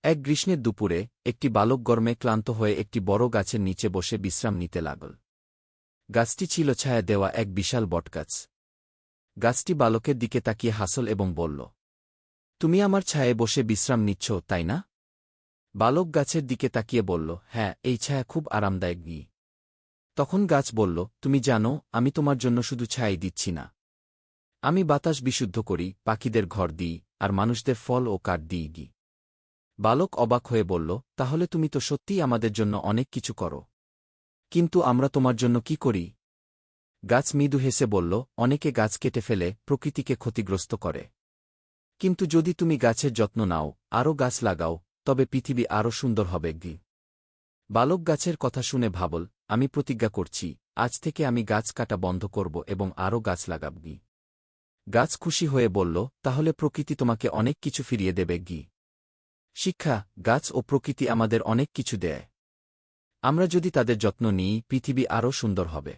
এক গ্রীষ্মের দুপুরে একটি বালক গরমে ক্লান্ত হয়ে একটি বড় গাছের নিচে বসে বিশ্রাম নিতে লাগল। গাছটি ছিল ছায়া দেওয়া এক বিশাল বটগাছ। গাছটি বালকের দিকে তাকিয়ে হাসল এবং বলল, তুমি আমার ছায়ায় বসে বিশ্রাম নিচ্ছ, তাই না? বালক গাছের দিকে তাকিয়ে বলল, হ্যাঁ, এই ছায়া খুব আরামদায়ক। তখন গাছ বলল, তুমি জানো, আমি তোমার জন্য শুধু ছায়াই দিচ্ছি না। আমি বাতাস বিশুদ্ধ করি, পাখিদের ঘর দিই, আর মানুষদের ফল ও কাঠ দিই। বালক অবাক হয়ে বলল, তাহলে তুমি তো সত্যিই আমাদের জন্য অনেক কিছু করো। কিন্তু আমরা তোমার জন্য কি করি? গাছ মৃদু হেসে বলল, অনেকে গাছ কেটে ফেলে, প্রকৃতিকে ক্ষতিগ্রস্ত করে। কিন্তু যদি তুমি গাছের যত্ন নাও, আরও গাছ লাগাও, তবে পৃথিবী আরও সুন্দর হবে। বালক গাছের কথা শুনে ভাবল, আমি প্রতিজ্ঞা করছি, আজ থেকে আমি গাছ কাটা বন্ধ করব এবং আরও গাছ লাগাব। গাছ খুশি হয়ে বলল, তাহলে প্রকৃতি তোমাকে অনেক কিছু ফিরিয়ে দেবে। শিক্ষা, গাছ ও প্রকৃতি আমাদের অনেক কিছু দেয়। আমরা যদি তাদের যত্ন নিই, পৃথিবী আরও সুন্দর হবে।